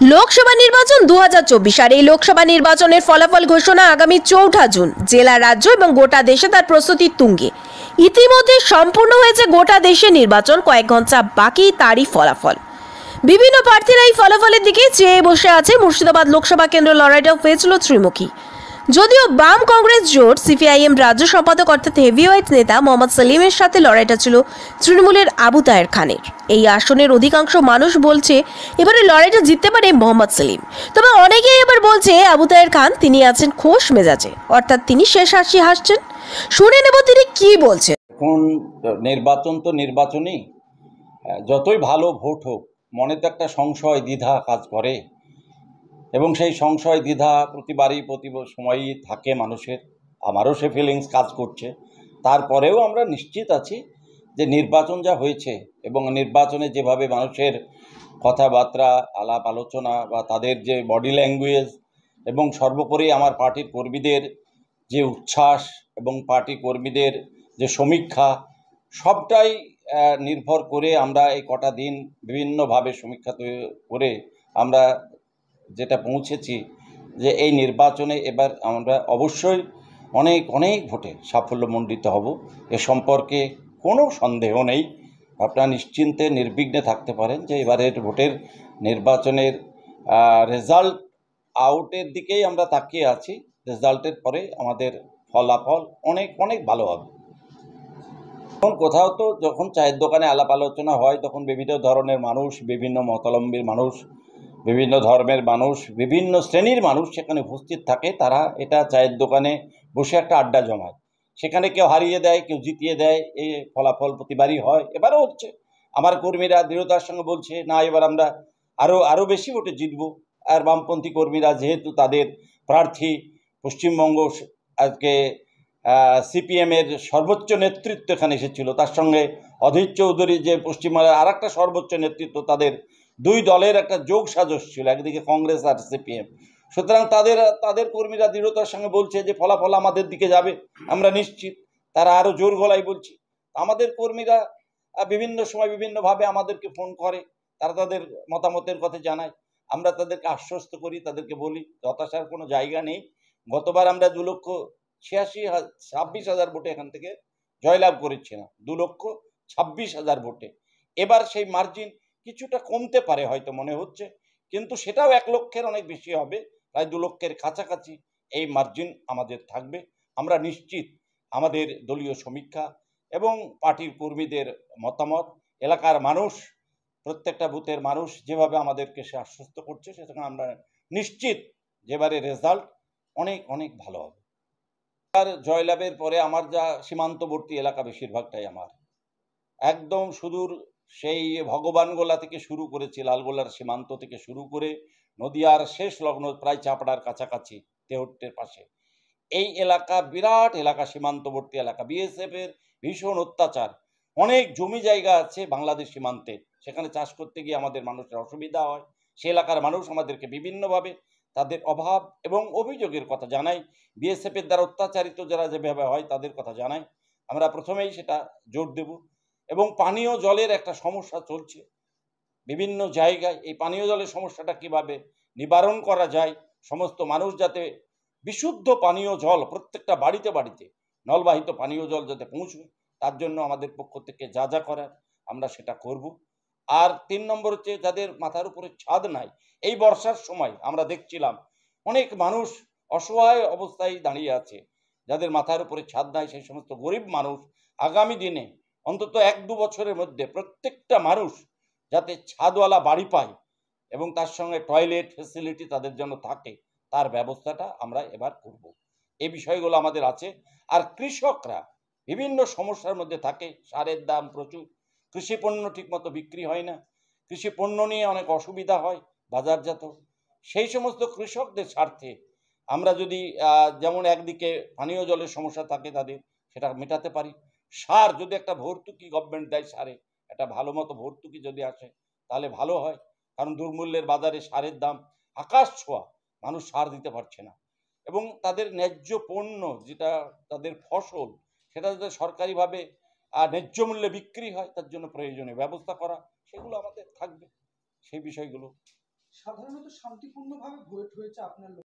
লোকসভা নির্বাচন 2024 আর এই লোকসভা নির্বাচনের ফলাফল ঘোষণা আগামী 4 জুন। জেলা, রাজ্য এবং গোটা দেশে তার প্রস্তুতি তুঙ্গে। ইতিমধ্যে সম্পূর্ণ হয়েছে গোটা দেশে নির্বাচন, কয়েক ঘন্টা বাকি তারই ফলাফল। বিভিন্ন প্রার্থীরা এই ফলাফলের দিকে চেয়ে বসে আছে। মুর্শিদাবাদ লোকসভা কেন্দ্র লড়াইটাও হয়েছিল ত্রিমুখী। যদিও বাম কংগ্রেস জোট সিপিআইএম রাজ্য সম্পাদক অর্থাৎ হেভিওয়েট নেতা মোহাম্মদ সেলিমের সাথে লড়াইটা ছিল তৃণমূলের আবু তাহের খানের। এই আসনের অধিকাংশ মানুষ বলছে এবারে লড়াইটা জিততে পারে মোহাম্মদ সেলিম। তবে অনেকেই এবার বলছে আবু তাহের খান তিনি আছেন খোশ মেজাজে, অর্থাৎ তিনি শেষ হাসি হাসছেন। শুনে নেব তিনি কি বলছেন। এখন নির্বাচন তো নির্বাচনই, যতই ভালো ভোট হোক মনে তো একটা সংশয় দ্বিধা কাজ করে, এবং সেই সংশয় দ্বিধা প্রতিবারই প্রতি সময়ই থাকে মানুষের। আমারও সে ফিলিংস কাজ করছে। তারপরেও আমরা নিশ্চিত আছি যে নির্বাচন যা হয়েছে এবং নির্বাচনে যেভাবে মানুষের কথাবার্তা, আলাপ আলোচনা বা তাদের যে বডি ল্যাঙ্গুয়েজ এবং সর্বোপরি আমার পার্টির কর্মীদের যে উচ্ছ্বাস এবং পার্টি কর্মীদের যে সমীক্ষা, সবটাই নির্ভর করে আমরা এই কটা দিন বিভিন্নভাবে সমীক্ষা করে আমরা যেটা পৌঁছেছি যে এই নির্বাচনে এবার আমরা অবশ্যই অনেক অনেক ভোটে সাফল্যমণ্ডিত হব। এ সম্পর্কে কোনো সন্দেহ নেই। আপনারা নিশ্চিন্তে নির্বিঘ্নে থাকতে পারেন যে এবারের ভোটের নির্বাচনের রেজাল্ট আউটের দিকেই আমরা তাকিয়ে আছি। রেজাল্টের পরে আমাদের ফলাফল অনেক অনেক ভালো হবে। এখন কোথাও তো যখন চায়ের দোকানে আলাপ আলোচনা হয় তখন বিভিন্ন ধরনের মানুষ, বিভিন্ন মতাবলম্বীর মানুষ, বিভিন্ন ধর্মের মানুষ, বিভিন্ন শ্রেণীর মানুষ সেখানে উপস্থিত থাকে। তারা এটা চায়ের দোকানে বসে একটা আড্ডা জমায়। সেখানে কেউ হারিয়ে দেয়, কেউ জিতিয়ে দেয়। এই ফলাফল প্রতিবারই হয়, এবারও হচ্ছে। আমার কর্মীরা দৃঢ়তার সঙ্গে বলছে না, এবার আমরা আরও বেশি ভোটে জিতব। আর বামপন্থী কর্মীরা যেহেতু তাদের প্রার্থী পশ্চিমবঙ্গ আজকে সিপিএমের সর্বোচ্চ নেতৃত্ব এখানে এসেছিল, তার সঙ্গে অধীর চৌধুরী যে পশ্চিমবঙ্গের আর একটা সর্বোচ্চ নেতৃত্ব, তাদের দুই দলের একটা যোগ সাজস ছিল, একদিকে কংগ্রেস আর সিপিএম। সুতরাং তাদের কর্মীরা দৃঢ়তার সঙ্গে বলছে যে ফলাফল আমাদের দিকে যাবে, আমরা নিশ্চিত। তারা আরও জোর গলায় বলছে। আমাদের কর্মীরা বিভিন্ন সময় বিভিন্নভাবে আমাদেরকে ফোন করে, তারা তাদের মতামতের কথা জানায়। আমরা তাদেরকে আশ্বস্ত করি, তাদেরকে বলি হতাশার কোনো জায়গা নেই। গতবার আমরা 2,86,000 ভোটে এখান থেকে জয়লাভ করেছিলাম, 2,26,000 ভোটে। এবার সেই মার্জিন কিছুটা কমতে পারে হয়তো মনে হচ্ছে, কিন্তু সেটাও 1 লক্ষের অনেক বেশি হবে, প্রায় 2 লক্ষের কাছাকাছি এই মার্জিন আমাদের থাকবে। আমরা নিশ্চিত আমাদের দলীয় সমীক্ষা এবং পার্টির কর্মীদের মতামত, এলাকার মানুষ, প্রত্যেকটা বুথের মানুষ যেভাবে আমাদেরকে সে আশ্বস্ত করছে, সেখানে আমরা নিশ্চিত যেবারে রেজাল্ট অনেক অনেক ভালো হবে। আর জয়লাভের পরে আমার যা সীমান্তবর্তী এলাকা বেশিরভাগটাই আমার একদম সুদূর, সেই ভগবানগোলা থেকে শুরু করেছি, লালগোলার সীমান্ত থেকে শুরু করে নদিয়ার শেষ লগ্ন প্রায় চাপড়ার কাছাকাছি, তেহট্টের পাশে এই এলাকা বিরাট এলাকা, সীমান্তবর্তী এলাকা। বিএসএফ এর ভীষণ অত্যাচার। অনেক জমি জায়গা আছে বাংলাদেশ সীমান্তে, সেখানে চাষ করতে গিয়ে আমাদের মানুষের অসুবিধা হয়। সে এলাকার মানুষ আমাদেরকে বিভিন্নভাবে তাদের অভাব এবং অভিযোগের কথা জানায়। বিএসএফ এর দ্বারা অত্যাচারিত যারা যেভাবে হয় তাদের কথা জানায়। আমরা প্রথমেই সেটা জোর দেব। এবং পানীয় জলের একটা সমস্যা চলছে বিভিন্ন জায়গায়। এই পানীয় জলের সমস্যাটা কিভাবে নিবারণ করা যায়, সমস্ত মানুষ যাতে বিশুদ্ধ পানীয় জল প্রত্যেকটা বাড়িতে বাড়িতে নলবাহিত পানীয় জল যাতে পৌঁছবে, তার জন্য আমাদের পক্ষ থেকে যা যা করার আমরা সেটা করব। আর 3 নম্বর হচ্ছে যাদের মাথার উপরে ছাদ নাই। এই বর্ষার সময় আমরা দেখছিলাম অনেক মানুষ অসহায় অবস্থায় দাঁড়িয়ে আছে, যাদের মাথার উপরে ছাদ নাই। সেই সমস্ত গরিব মানুষ আগামী দিনে অন্তত 1-2 বছরের মধ্যে প্রত্যেকটা মানুষ যাতে ছাদওয়ালা বাড়ি পায় এবং তার সঙ্গে টয়লেট ফেসিলিটি তাদের জন্য থাকে, তার ব্যবস্থাটা আমরা এবার করব। এই বিষয়গুলো আমাদের আছে। আর কৃষকরা বিভিন্ন সমস্যার মধ্যে থাকে, সারের দাম প্রচুর, কৃষি পণ্য ঠিকমতো বিক্রি হয় না, কৃষি পণ্য নিয়ে অনেক অসুবিধা হয় বাজারজাত। সেই সমস্ত কৃষকদের স্বার্থে আমরা যদি যেমন একদিকে পানীয় জলের সমস্যা থাকে তাদের, সেটা মেটাতে পারি। সার যদি একটা ভর্তুকি গভর্নমেন্ট দেয়, সারে একটা ভালো মতো ভর্তুকি যদি আসে তাহলে ভালো হয়। কারণ দুর্মূল্যের বাজারে সারের দাম আকাশ ছোঁয়া, মানুষ সার দিতে পারছে না। এবং তাদের ন্যায্য পণ্য যেটা তাদের ফসল, সেটা যাতে সরকারিভাবে ন্যায্য মূল্যে বিক্রি হয়, তার জন্য প্রয়োজনীয় ব্যবস্থা করা, সেগুলো আমাদের থাকবে। সেই বিষয়গুলো সাধারণত শান্তিপূর্ণভাবে ভোট হয়েছে আপনার